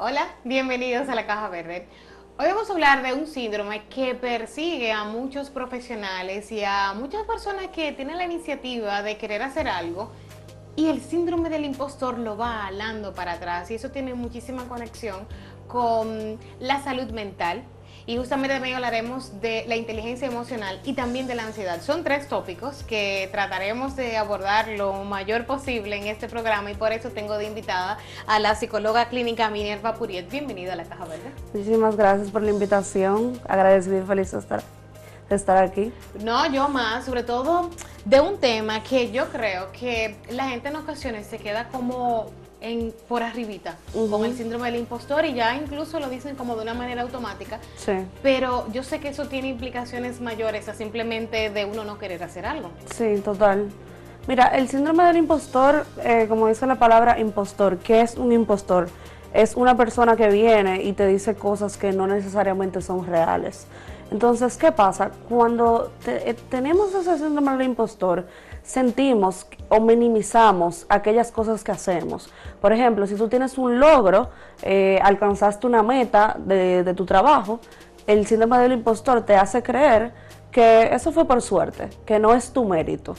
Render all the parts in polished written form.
Hola, bienvenidos a la Caja Verde. Hoy vamos a hablar de un síndrome que persigue a muchos profesionales y a muchas personas que tienen la iniciativa de querer hacer algo y el síndrome del impostor lo va alando para atrás y eso tiene muchísima conexión con la salud mental. Y justamente también hablaremos de la inteligencia emocional y también de la ansiedad. Son tres tópicos que trataremos de abordar lo mayor posible en este programa y por eso tengo de invitada a la psicóloga clínica Minerva Puriet. Bienvenida a la Caja Verde. Muchísimas gracias por la invitación, agradecida y feliz de estar aquí. No, yo más, sobre todo de un tema que yo creo que la gente en ocasiones se queda como por arribita con el síndrome del impostor y ya incluso lo dicen como de una manera automática. Sí. Pero yo sé que eso tiene implicaciones mayores a simplemente de uno no querer hacer algo. Sí, total. Mira, el síndrome del impostor, como dice la palabra impostor, ¿qué es un impostor? Es una persona que viene y te dice cosas que no necesariamente son reales. Entonces, ¿qué pasa? Cuando tenemos ese síndrome del impostor, sentimos o minimizamos aquellas cosas que hacemos. Por ejemplo, si tú tienes un logro, alcanzaste una meta de tu trabajo, el síndrome del impostor te hace creer que eso fue por suerte, que no es tu mérito.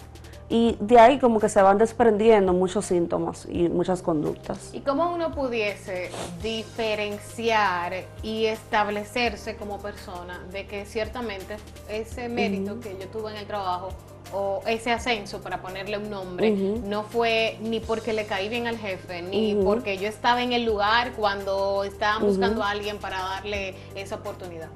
Y de ahí como que se van desprendiendo muchos síntomas y muchas conductas. ¿Y cómo uno pudiese diferenciar y establecerse como persona de que ciertamente ese mérito que yo tuve en el trabajo o ese ascenso, para ponerle un nombre, no fue ni porque le caí bien al jefe, ni porque yo estaba en el lugar cuando estaban buscando a alguien para darle esa oportunidad?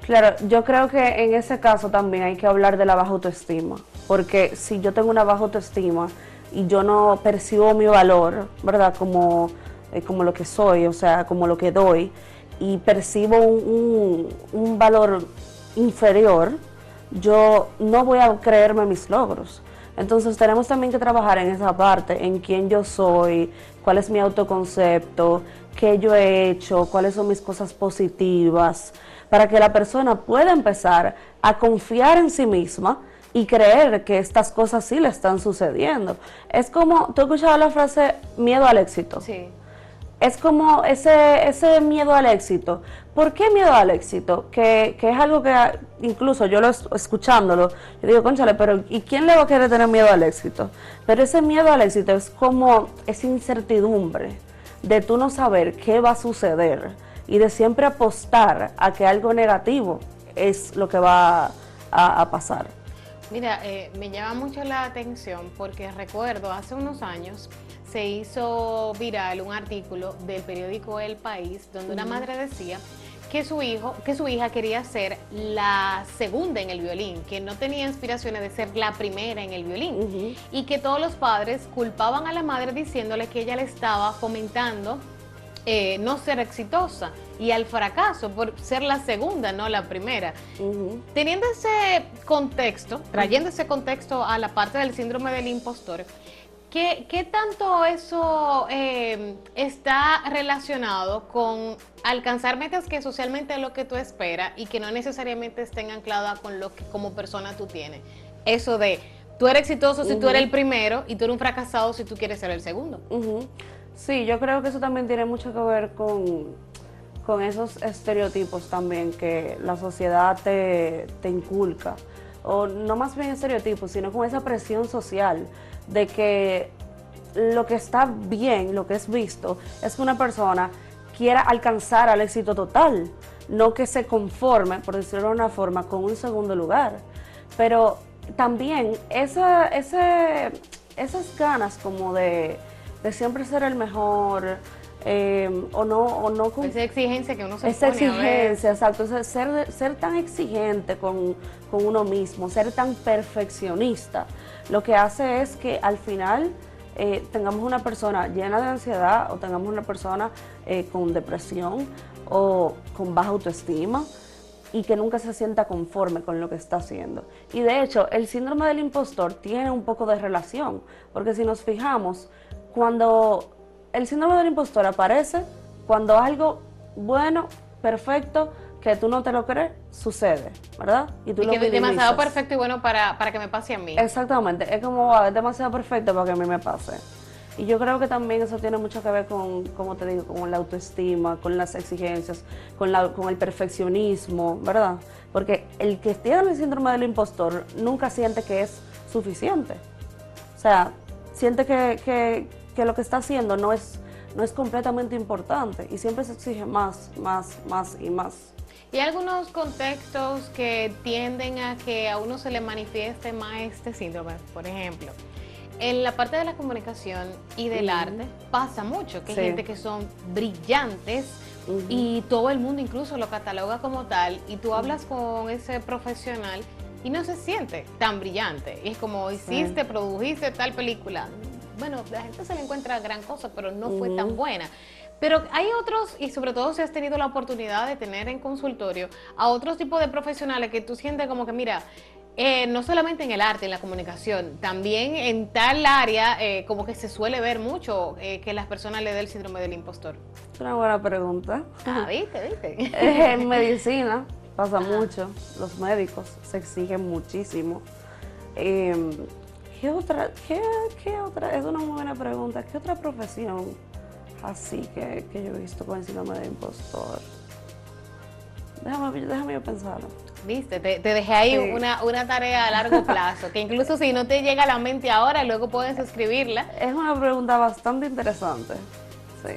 Claro, yo creo que en ese caso también hay que hablar de la baja autoestima, porque si yo tengo una baja autoestima y yo no percibo mi valor, ¿verdad? Como lo que soy, o sea, como lo que doy, y percibo un valor inferior, yo no voy a creerme mis logros. Entonces tenemos también que trabajar en esa parte, en quién yo soy, cuál es mi autoconcepto, qué yo he hecho, cuáles son mis cosas positivas, para que la persona pueda empezar a confiar en sí misma y creer que estas cosas sí le están sucediendo. Es como, ¿tú has escuchado la frase miedo al éxito? Sí. Es como ese miedo al éxito. ¿Por qué miedo al éxito? Que es algo que incluso yo escuchándolo, yo digo, cónchale, pero ¿y quién le va a querer tener miedo al éxito? Pero ese miedo al éxito es como esa incertidumbre de tú no saber qué va a suceder y de siempre apostar a que algo negativo es lo que va a pasar. Mira, me llama mucho la atención porque recuerdo hace unos años se hizo viral un artículo del periódico El País donde una madre decía que su hija quería ser la segunda en el violín, que no tenía aspiraciones de ser la primera en el violín y que todos los padres culpaban a la madre diciéndole que ella le estaba fomentando no ser exitosa y al fracaso por ser la segunda, no la primera. Teniendo ese contexto, trayendo ese contexto a la parte del síndrome del impostor, ¿qué tanto eso está relacionado con alcanzar metas que socialmente es lo que tú esperas y que no necesariamente estén ancladas con lo que como persona tú tienes? Eso de, tú eres exitoso si tú eres el primero y tú eres un fracasado si tú quieres ser el segundo. Sí, yo creo que eso también tiene mucho que ver con esos estereotipos también que la sociedad te inculca. O no más bien estereotipos, sino con esa presión social de que lo que está bien, lo que es visto, es que una persona quiera alcanzar al éxito total, no que se conforme, por decirlo de una forma, con un segundo lugar. Pero también esas ganas como de siempre ser el mejor, o no con Esa exigencia que uno se esa pone exigencia, exacto, o sea, ser tan exigente con uno mismo, ser tan perfeccionista, lo que hace es que al final tengamos una persona llena de ansiedad o tengamos una persona con depresión o con baja autoestima y que nunca se sienta conforme con lo que está haciendo. Y de hecho, el síndrome del impostor tiene un poco de relación, porque si nos fijamos, cuando el síndrome del impostor aparece, cuando algo bueno, perfecto, que tú no te lo crees, sucede, ¿verdad? Y tú que es demasiado perfecto y bueno para que me pase a mí. Exactamente, es como, es demasiado perfecto para que a mí me pase. Y yo creo que también eso tiene mucho que ver con, como te digo, con la autoestima, con las exigencias, con el perfeccionismo, ¿verdad? Porque el que tiene el síndrome del impostor nunca siente que es suficiente. O sea, siente que lo que está haciendo no es completamente importante y siempre se exige más y más. ¿Y hay algunos contextos que tienden a que a uno se le manifieste más este síndrome? Por ejemplo, en la parte de la comunicación y del arte pasa mucho, que hay gente que son brillantes y todo el mundo incluso lo cataloga como tal, y tú hablas con ese profesional y no se siente tan brillante. Y es como, hiciste, produjiste tal película. Bueno, la gente se le encuentra gran cosa, pero no fue tan buena. Pero hay otros, y sobre todo si has tenido la oportunidad de tener en consultorio a otros tipos de profesionales que tú sientes como que, mira, no solamente en el arte, en la comunicación, también en tal área, como que se suele ver mucho que las personas le den el síndrome del impostor. Es una buena pregunta. Ah, viste. En medicina pasa mucho, los médicos se exigen muchísimo. ¿Qué otra? Es una muy buena pregunta. ¿Qué otra profesión así que yo he visto con el síndrome de impostor? Déjame yo pensarlo. Viste, te dejé ahí una tarea a largo plazo, que incluso si no te llega a la mente ahora, luego puedes escribirla. Es una pregunta bastante interesante.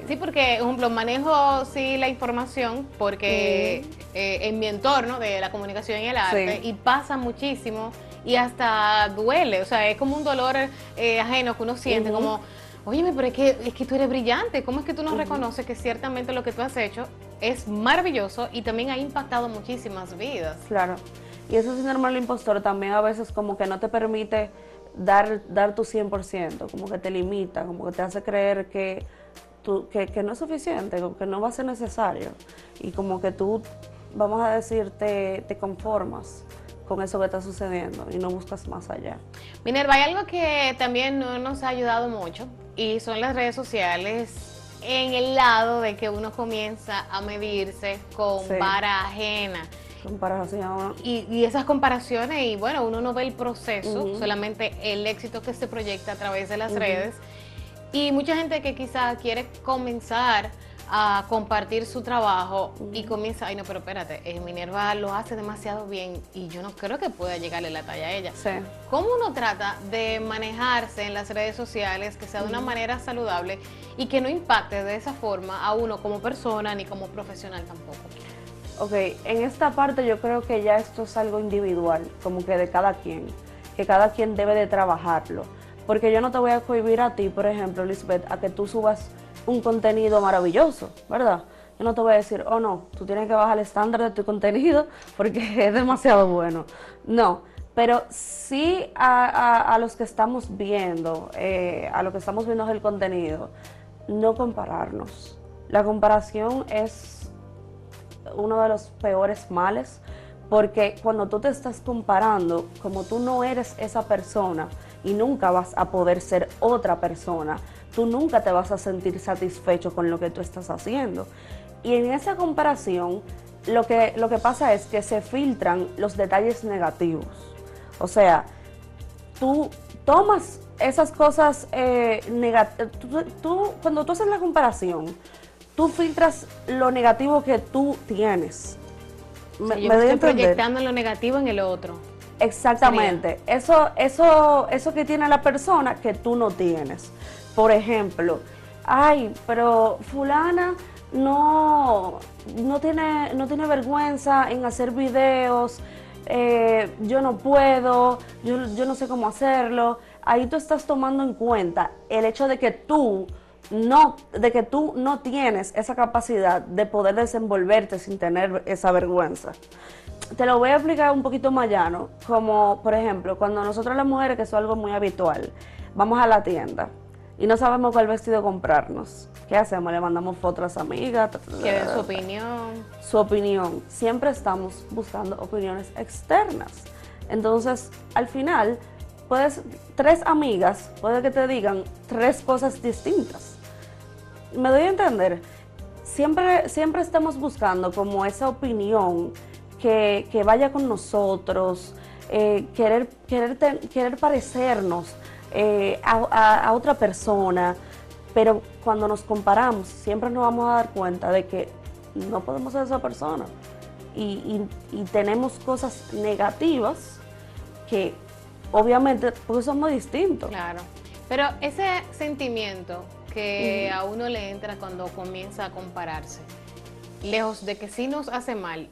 Sí, porque, por ejemplo, manejo la información, porque en mi entorno de la comunicación y el arte, y pasa muchísimo, y hasta duele, o sea, es como un dolor ajeno que uno siente, como, óyeme, pero es que tú eres brillante, ¿cómo es que tú no reconoces que ciertamente lo que tú has hecho es maravilloso y también ha impactado muchísimas vidas? Claro, y ese síndrome del impostor también a veces como que no te permite dar tu 100%, como que te limita, como que te hace creer que no es suficiente, que no va a ser necesario, y como que tú, vamos a decir, te conformas con eso que está sucediendo y no buscas más allá. Minerva, hay algo que también nos ha ayudado mucho y son las redes sociales, en el lado de que uno comienza a medirse con vara ajena. Comparación. Y esas comparaciones, y bueno, uno no ve el proceso, solamente el éxito que se proyecta a través de las redes. Y mucha gente que quizá quiere comenzar a compartir su trabajo y comienza, ay no, pero espérate, Minerva lo hace demasiado bien y yo no creo que pueda llegarle la talla a ella. Sí. ¿Cómo uno trata de manejarse en las redes sociales que sea de una manera saludable y que no impacte de esa forma a uno como persona ni como profesional tampoco? Ok, en esta parte yo creo que ya esto es algo individual, como que de cada quien, que cada quien debe de trabajarlo. Porque yo no te voy a cohibir a ti, por ejemplo, Lisbeth, a que tú subas un contenido maravilloso, ¿verdad? Yo no te voy a decir, oh no, tú tienes que bajar el estándar de tu contenido porque es demasiado bueno. No, pero sí a los que estamos viendo, a lo que estamos viendo es el contenido, no compararnos. La comparación es uno de los peores males, porque cuando tú te estás comparando, como tú no eres esa persona y nunca vas a poder ser otra persona, tú nunca te vas a sentir satisfecho con lo que tú estás haciendo. Y en esa comparación, lo que pasa es que se filtran los detalles negativos. O sea, tú tomas esas cosas negativas, cuando tú haces la comparación, tú filtras lo negativo que tú tienes. Yo me estoy proyectando lo negativo en el otro. Exactamente. Eso que tiene la persona que tú no tienes. Por ejemplo, ay, pero fulana no tiene vergüenza en hacer videos, yo no puedo, yo no sé cómo hacerlo. Ahí tú estás tomando en cuenta el hecho de que tú no tienes esa capacidad de poder desenvolverte sin tener esa vergüenza. Te lo voy a explicar un poquito más llano, como por ejemplo, cuando nosotros las mujeres, que eso es algo muy habitual, vamos a la tienda y no sabemos cuál vestido comprarnos. ¿Qué hacemos? Le mandamos fotos a las amigas. Que den su opinión. Su opinión. Siempre estamos buscando opiniones externas. Entonces, al final, tres amigas, puede que te digan tres cosas distintas. ¿Me doy a entender? Siempre estamos buscando como esa opinión que vaya con nosotros, querer parecernos a otra persona, Pero cuando nos comparamos, siempre nos vamos a dar cuenta de que no podemos ser esa persona. Y tenemos cosas negativas que obviamente porque somos distintos. Claro, pero ese sentimiento que a uno le entra cuando comienza a compararse, lejos de que sí nos hace mal,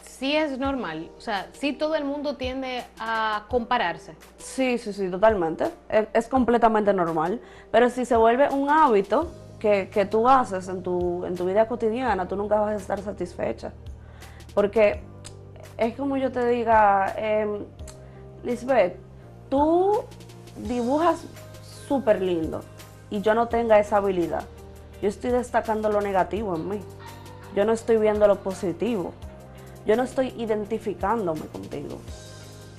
sí es normal, o sea, sí todo el mundo tiende a compararse. Sí, totalmente. Es completamente normal. Pero si se vuelve un hábito que tú haces en tu vida cotidiana, tú nunca vas a estar satisfecha. Porque es como yo te diga, Lisbeth, tú dibujas súper lindo y yo no tenga esa habilidad. Yo estoy destacando lo negativo en mí. Yo no estoy viendo lo positivo. Yo no estoy identificándome contigo.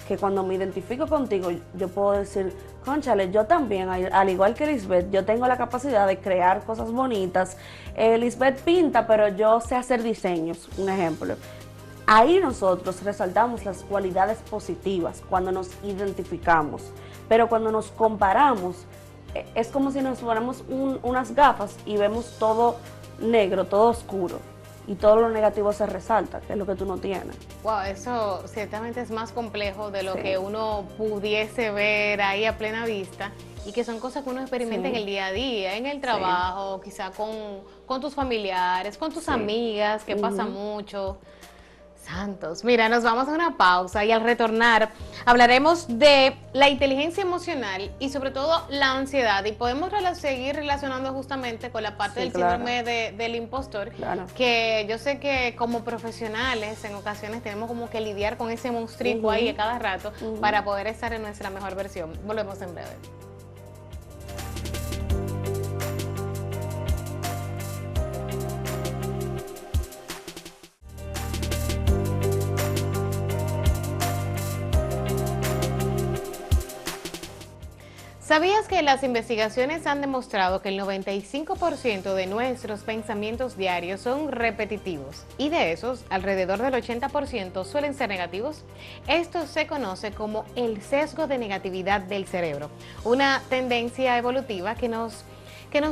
Que cuando me identifico contigo, yo puedo decir, cónchale, yo también, al igual que Lisbeth, yo tengo la capacidad de crear cosas bonitas. Lisbeth pinta, pero yo sé hacer diseños, un ejemplo. Ahí nosotros resaltamos las cualidades positivas cuando nos identificamos. Pero cuando nos comparamos, es como si nos ponemos unas gafas y vemos todo negro, todo oscuro. Y todo lo negativo se resalta, que es lo que tú no tienes. Wow, eso ciertamente es más complejo de lo que uno pudiese ver ahí a plena vista y que son cosas que uno experimenta en el día a día, en el trabajo, quizá con tus familiares, con tus amigas, que pasa mucho. Santos, mira, nos vamos a una pausa y al retornar hablaremos de la inteligencia emocional y sobre todo la ansiedad y podemos seguir relacionando justamente con la parte del síndrome del impostor, que yo sé que como profesionales en ocasiones tenemos como que lidiar con ese monstruo ahí a cada rato para poder estar en nuestra mejor versión. Volvemos en breve. ¿Sabías que las investigaciones han demostrado que el 95% de nuestros pensamientos diarios son repetitivos y de esos, alrededor del 80% suelen ser negativos? Esto se conoce como el sesgo de negatividad del cerebro, una tendencia evolutiva que nos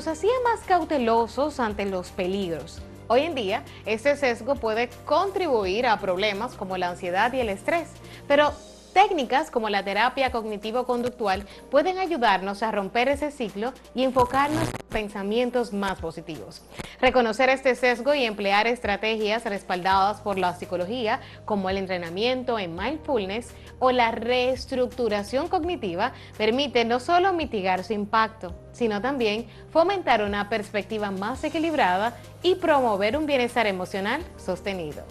hacía más cautelosos ante los peligros. Hoy en día, este sesgo puede contribuir a problemas como la ansiedad y el estrés, pero técnicas como la terapia cognitivo-conductual pueden ayudarnos a romper ese ciclo y enfocarnos en pensamientos más positivos. Reconocer este sesgo y emplear estrategias respaldadas por la psicología, como el entrenamiento en mindfulness o la reestructuración cognitiva, permite no solo mitigar su impacto, sino también fomentar una perspectiva más equilibrada y promover un bienestar emocional sostenido.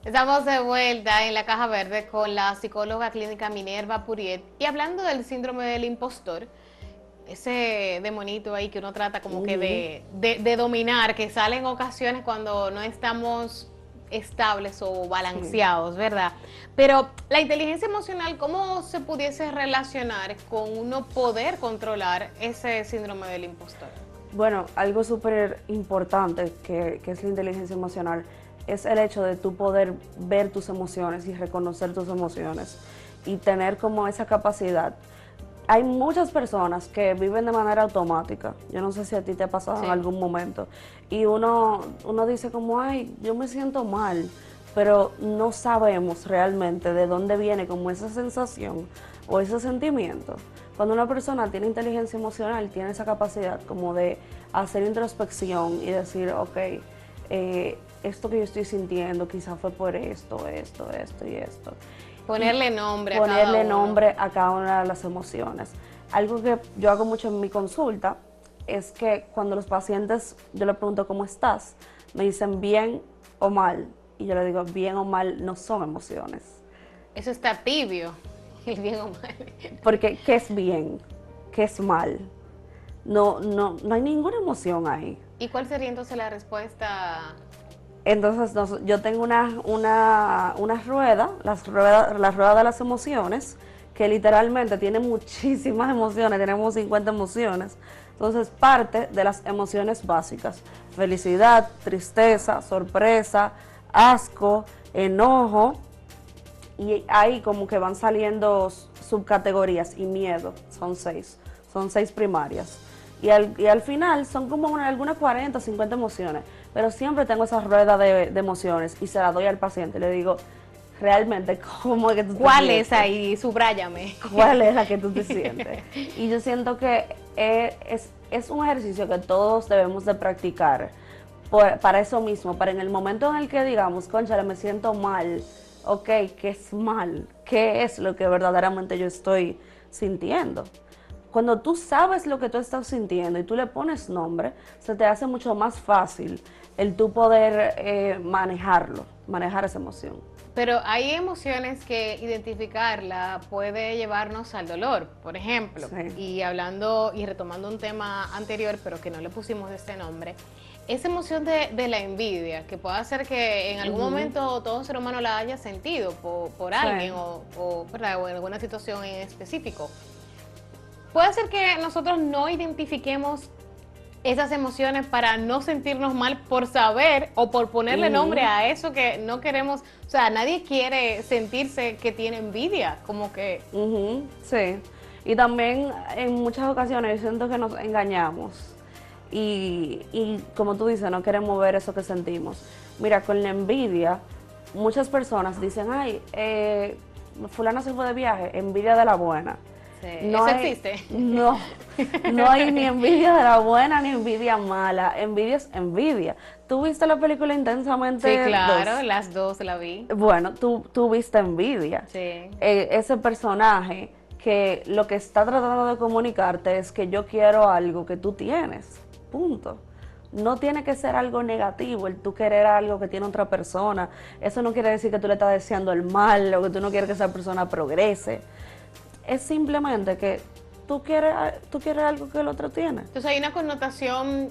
Estamos de vuelta en la Caja Verde con la psicóloga clínica Minerva Puriet y hablando del síndrome del impostor, ese demonito ahí que uno trata como que de dominar, que sale en ocasiones cuando no estamos estables o balanceados, ¿verdad? Pero la inteligencia emocional, ¿cómo se pudiese relacionar con uno poder controlar ese síndrome del impostor? Bueno, algo súper importante que es la inteligencia emocional es el hecho de tú poder ver tus emociones y reconocer tus emociones y tener como esa capacidad. Hay muchas personas que viven de manera automática. Yo no sé si a ti te ha pasado en algún momento. Y uno dice como, ay, yo me siento mal, pero no sabemos realmente de dónde viene como esa sensación o ese sentimiento. Cuando una persona tiene inteligencia emocional, tiene esa capacidad como de hacer introspección y decir, ok, esto que yo estoy sintiendo quizás fue por esto y esto. Ponerle nombre a cada una de las emociones. Algo que yo hago mucho en mi consulta es que cuando los pacientes, yo les pregunto cómo estás, me dicen bien o mal. Y yo les digo, bien o mal no son emociones. Eso está tibio, el bien o mal. Porque, ¿qué es bien? ¿Qué es mal? No hay ninguna emoción ahí. ¿Y cuál sería entonces la respuesta? Entonces yo tengo una rueda, la rueda de las emociones, que literalmente tiene muchísimas emociones, tenemos 50 emociones. Entonces parte de las emociones básicas: felicidad, tristeza, sorpresa, asco, enojo, y ahí como que van saliendo subcategorías, y miedo, son seis primarias. Y al final son como algunas 40 o 50 emociones, pero siempre tengo esa rueda de emociones y se la doy al paciente. Le digo, realmente, ¿cómo es que tú te ¿Cuál sientes? es ahí? Subráyame. ¿Cuál es la que tú te sientes? Y yo siento que es un ejercicio que todos debemos de practicar para eso mismo, para en el momento en el que digamos, cónchale, me siento mal, ok, ¿qué es mal? ¿Qué es lo que verdaderamente yo estoy sintiendo? Cuando tú sabes lo que tú estás sintiendo y tú le pones nombre, se te hace mucho más fácil el tú poder manejar esa emoción. Pero hay emociones que identificarla puede llevarnos al dolor, por ejemplo. Sí. Y hablando y retomando un tema anterior, pero que no le pusimos este nombre, esa emoción de la envidia, que puede hacer que en algún momento todo ser humano la haya sentido por alguien ¿verdad? O en alguna situación en específico. Puede ser que nosotros no identifiquemos esas emociones para no sentirnos mal por saber o por ponerle nombre a eso que no queremos. O sea, nadie quiere sentirse que tiene envidia, como que... Sí, y también en muchas ocasiones yo siento que nos engañamos y como tú dices, no queremos ver eso que sentimos. Mira, con la envidia, muchas personas dicen, ay, fulana se fue de viaje, envidia de la buena. Sí, ¿eso existe? No hay ni envidia de la buena ni envidia mala. Envidia es envidia. ¿Tú viste la película Intensamente? Sí, claro, 2? las dos la vi. Bueno, tú viste envidia. Sí. Ese personaje que lo que está tratando de comunicarte es que yo quiero algo que tú tienes. Punto. No tiene que ser algo negativo el tú querer algo que tiene otra persona. Eso no quiere decir que tú le estás deseando el mal o que tú no quieres que esa persona progrese. Es simplemente que tú quieres algo que el otro tiene. Entonces hay una connotación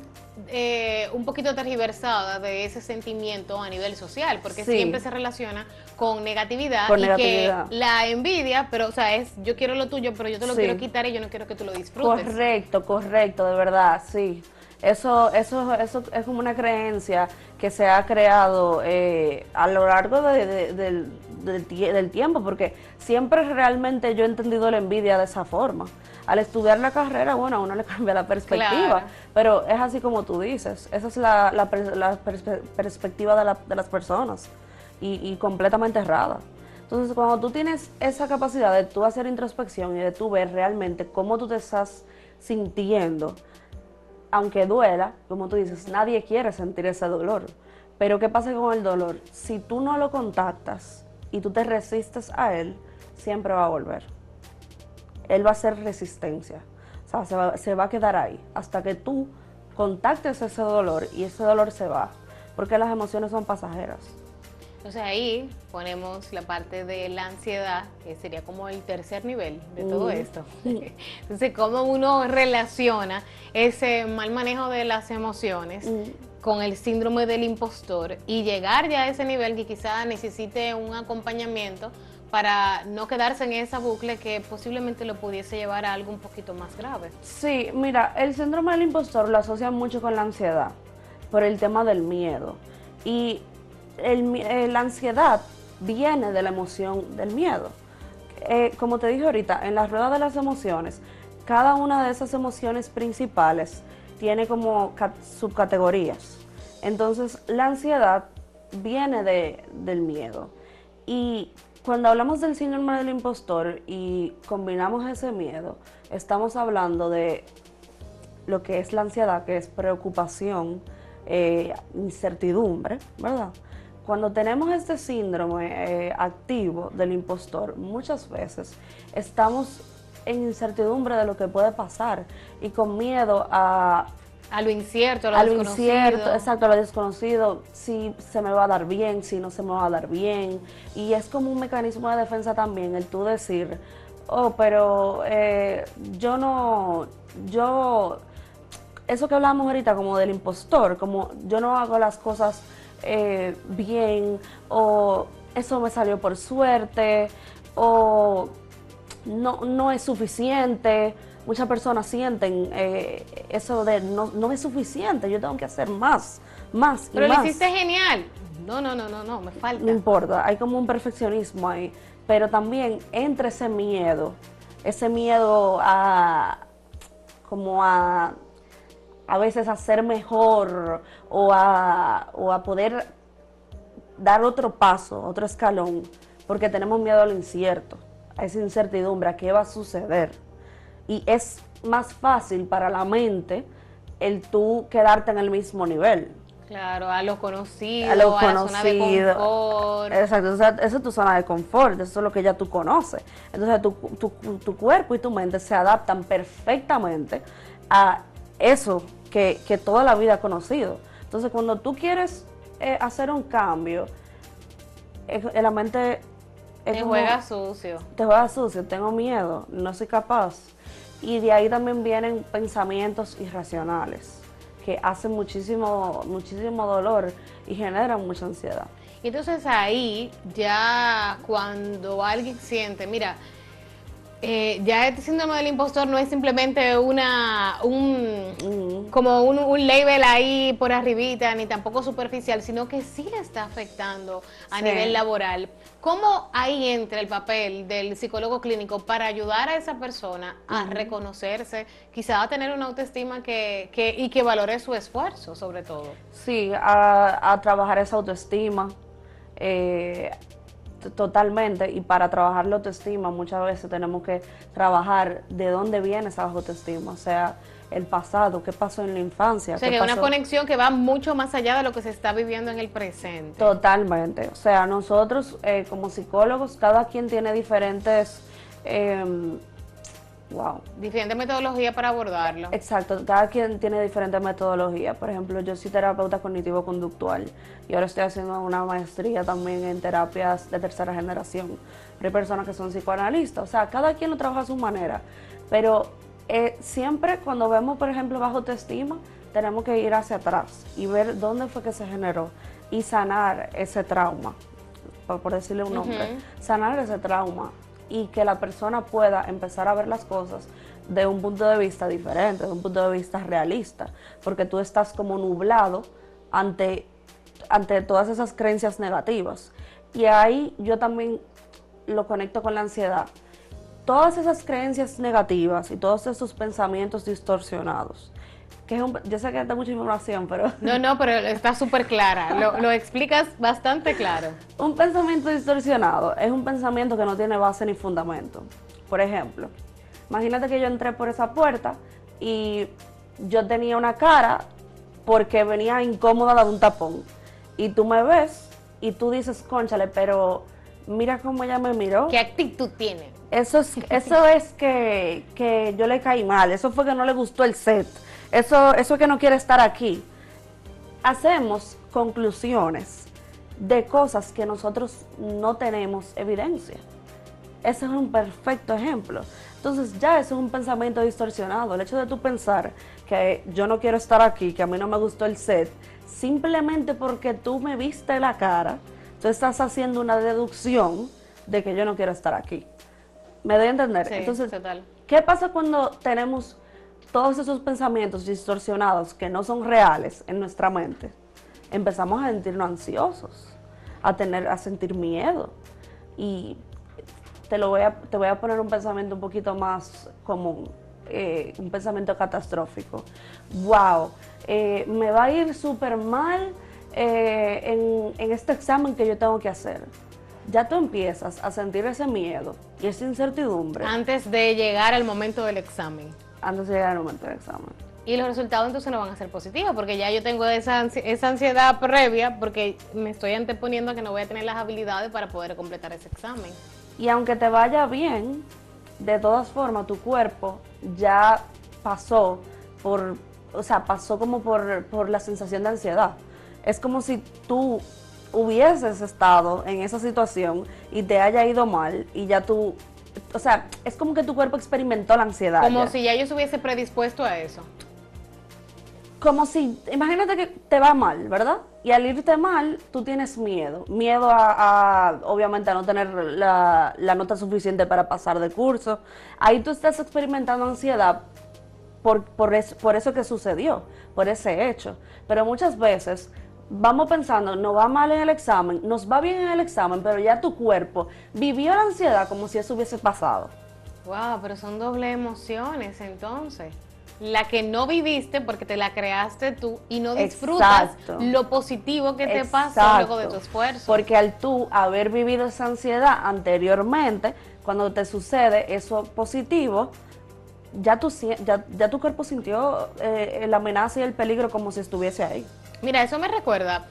un poquito tergiversada de ese sentimiento a nivel social, porque Sí. siempre se relaciona con negatividad Que la envidia, pero o sea, es yo quiero lo tuyo, pero yo te lo Sí. quiero quitar y yo no quiero que tú lo disfrutes. Correcto, de verdad, sí. Eso es como una creencia que se ha creado a lo largo del tiempo, porque siempre realmente yo he entendido la envidia de esa forma. Al estudiar la carrera, bueno, a uno le cambia la perspectiva, Claro. pero es así como tú dices, esa es la perspectiva de las personas y completamente errada. Entonces, cuando tú tienes esa capacidad de tú hacer introspección y de tú ver realmente cómo tú te estás sintiendo, aunque duela, como tú dices, nadie quiere sentir ese dolor. Pero ¿qué pasa con el dolor? Si tú no lo contactas y tú te resistes a él, siempre va a volver. Él va a hacer resistencia. O sea, se va a quedar ahí hasta que tú contactes ese dolor y ese dolor se va. Porque las emociones son pasajeras. Entonces ahí ponemos la parte de la ansiedad, que sería como el tercer nivel de todo esto. Entonces, cómo uno relaciona ese mal manejo de las emociones con el síndrome del impostor y llegar ya a ese nivel que quizá necesite un acompañamiento para no quedarse en esa bucle que posiblemente lo pudiese llevar a algo un poquito más grave. Sí, mira, el síndrome del impostor lo asocian mucho con la ansiedad, por el tema del miedo. Y la ansiedad viene de la emoción del miedo. Como te dije ahorita, en la rueda de las emociones, cada una de esas emociones principales tiene como subcategorías. Entonces, la ansiedad viene del miedo. Y cuando hablamos del síndrome del impostor y combinamos ese miedo, estamos hablando de lo que es la ansiedad, que es preocupación, incertidumbre, ¿verdad? Cuando tenemos este síndrome activo del impostor, muchas veces estamos en incertidumbre de lo que puede pasar y con miedo a lo incierto, a lo desconocido. Incierto, exacto, a lo desconocido, si se me va a dar bien, si no se me va a dar bien. Y es como un mecanismo de defensa también, el tú decir, oh, pero eso que hablábamos ahorita como del impostor, como yo no hago las cosas bien, o eso me salió por suerte, o no es suficiente, muchas personas sienten eso de no es suficiente, yo tengo que hacer más y Pero lo más. hiciste genial. No, me falta. No importa, hay como un perfeccionismo ahí, pero también entre ese miedo como a veces a ser mejor o a poder dar otro paso, otro escalón, porque tenemos miedo a lo incierto, a esa incertidumbre, a qué va a suceder. Y es más fácil para la mente el tú quedarte en el mismo nivel. Claro, a lo conocido, A lo a la zona de conocido. confort. Exacto, o sea, esa es tu zona de confort, eso es lo que ya tú conoces. Entonces tu cuerpo y tu mente se adaptan perfectamente a eso que toda la vida ha conocido. Entonces cuando tú quieres hacer un cambio, la mente Te juega sucio. te juega sucio, tengo miedo, no soy capaz. Y de ahí también vienen pensamientos irracionales que hacen muchísimo dolor y generan mucha ansiedad. Y entonces ahí, ya cuando alguien siente, mira, ya este síndrome del impostor no es simplemente como un label ahí por arribita, ni tampoco superficial, sino que sí le está afectando a Sí. nivel laboral. ¿Cómo ahí entra el papel del psicólogo clínico para ayudar a esa persona a reconocerse, quizá a tener una autoestima y que valore su esfuerzo, sobre todo? Sí, a trabajar esa autoestima totalmente. Y para trabajar la autoestima muchas veces tenemos que trabajar de dónde viene esa baja autoestima, o sea, el pasado, qué pasó en la infancia. O sea, qué que es una pasó. conexión que va mucho más allá de lo que se está viviendo en el presente. Totalmente. O sea, nosotros como psicólogos, cada quien tiene diferentes... wow. Diferente metodología para abordarlo. Exacto, cada quien tiene diferentes metodologías. Por ejemplo, yo soy terapeuta cognitivo-conductual y ahora estoy haciendo una maestría también en terapias de tercera generación. Pero hay personas que son psicoanalistas, o sea, cada quien lo trabaja a su manera. Pero siempre cuando vemos, por ejemplo, baja autoestima, tenemos que ir hacia atrás y ver dónde fue que se generó y sanar ese trauma, por decirle un nombre, sanar ese trauma y que la persona pueda empezar a ver las cosas de un punto de vista diferente, de un punto de vista realista, porque tú estás como nublado ante todas esas creencias negativas. Y ahí yo también lo conecto con la ansiedad. Todas esas creencias negativas y todos esos pensamientos distorsionados, yo sé que da mucha información, pero... No, pero está súper clara, lo explicas bastante claro. Un pensamiento distorsionado es un pensamiento que no tiene base ni fundamento. Por ejemplo, imagínate que yo entré por esa puerta y yo tenía una cara porque venía incómoda de un tapón. Y tú me ves y tú dices, cónchale, pero mira cómo ella me miró. ¿Qué actitud tiene? Eso es que yo le caí mal, eso fue que no le gustó el set, eso es que no quiere estar aquí. Hacemos conclusiones de cosas que nosotros no tenemos evidencia. Ese es un perfecto ejemplo. Entonces ya eso es un pensamiento distorsionado. El hecho de tú pensar que yo no quiero estar aquí, que a mí no me gustó el set, simplemente porque tú me viste la cara, tú estás haciendo una deducción de que yo no quiero estar aquí. ¿Me doy a entender? Sí, entonces, total. ¿qué pasa cuando tenemos todos esos pensamientos distorsionados que no son reales en nuestra mente? Empezamos a sentirnos ansiosos, a sentir miedo. Y te voy a poner un pensamiento un poquito más común, un pensamiento catastrófico. Wow, me va a ir súper mal en este examen que yo tengo que hacer. Ya tú empiezas a sentir ese miedo y esa incertidumbre Antes de llegar al momento del examen. antes de llegar al momento del examen. Y los resultados entonces no van a ser positivos, porque ya yo tengo esa ansiedad previa, porque me estoy anteponiendo a que no voy a tener las habilidades para poder completar ese examen. Y aunque te vaya bien, de todas formas tu cuerpo ya pasó pasó como por la sensación de ansiedad. Es como si tú hubieses estado en esa situación y te haya ido mal y ya tú, o sea, es como que tu cuerpo experimentó la ansiedad. Como ya. si ya yo estuviese predispuesto a eso. Como si, imagínate que te va mal, ¿verdad? Y al irte mal, tú tienes miedo. Miedo obviamente, a no tener la nota suficiente para pasar de curso. Ahí tú estás experimentando ansiedad por eso que sucedió, por ese hecho. Pero muchas veces vamos pensando, nos va mal en el examen, nos va bien en el examen, pero ya tu cuerpo vivió la ansiedad como si eso hubiese pasado. Wow, pero son doble emociones entonces. La que no viviste porque te la creaste tú y no disfrutas lo positivo que te pasó luego de tu esfuerzo. Porque al tú haber vivido esa ansiedad anteriormente, cuando te sucede eso positivo, ya tu cuerpo sintió la amenaza y el peligro como si estuviese ahí. Mira, eso me recuerda,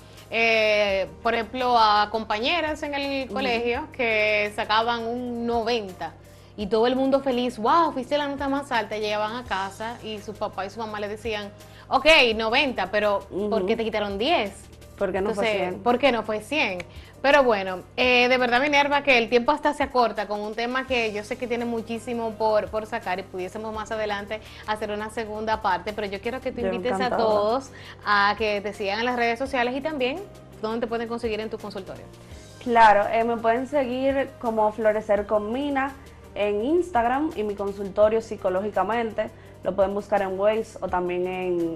por ejemplo, a compañeras en el colegio que sacaban un 90 y todo el mundo feliz, wow, fuiste la nota más alta, llegaban a casa y su papá y su mamá le decían, ok, 90, pero ¿por qué te quitaron 10? ¿Por qué no fue 100? ¿Por qué no fue 100? Pero bueno, de verdad, Minerva, que el tiempo hasta se acorta con un tema que yo sé que tiene muchísimo por sacar y pudiésemos más adelante hacer una segunda parte, pero yo quiero que tú invites a todos a que te sigan en las redes sociales y también dónde te pueden conseguir en tu consultorio. Claro, me pueden seguir como Florecer con Mina en Instagram y mi consultorio Psicológicamente. Lo pueden buscar en Waze o también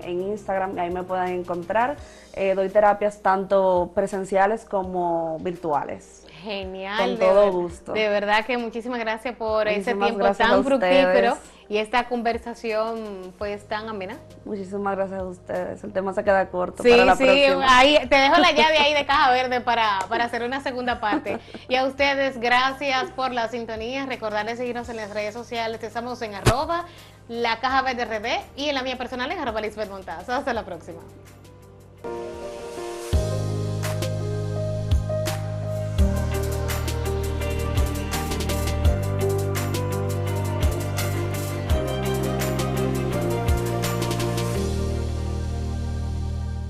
en Instagram, ahí me pueden encontrar. Doy terapias tanto presenciales como virtuales. Genial. Con todo gusto. De verdad que muchísimas gracias por ese tiempo tan fructífero y esta conversación pues tan amena. Muchísimas gracias a ustedes. El tema se queda corto sí, para la próxima. Ahí te dejo la llave ahí de Caja Verde para hacer una segunda parte. Y a ustedes, gracias por la sintonía. Recordarles seguirnos en las redes sociales. Estamos en @la Caja Verde RD y en la mía personal en @Lisbeth Montazo. Hasta la próxima.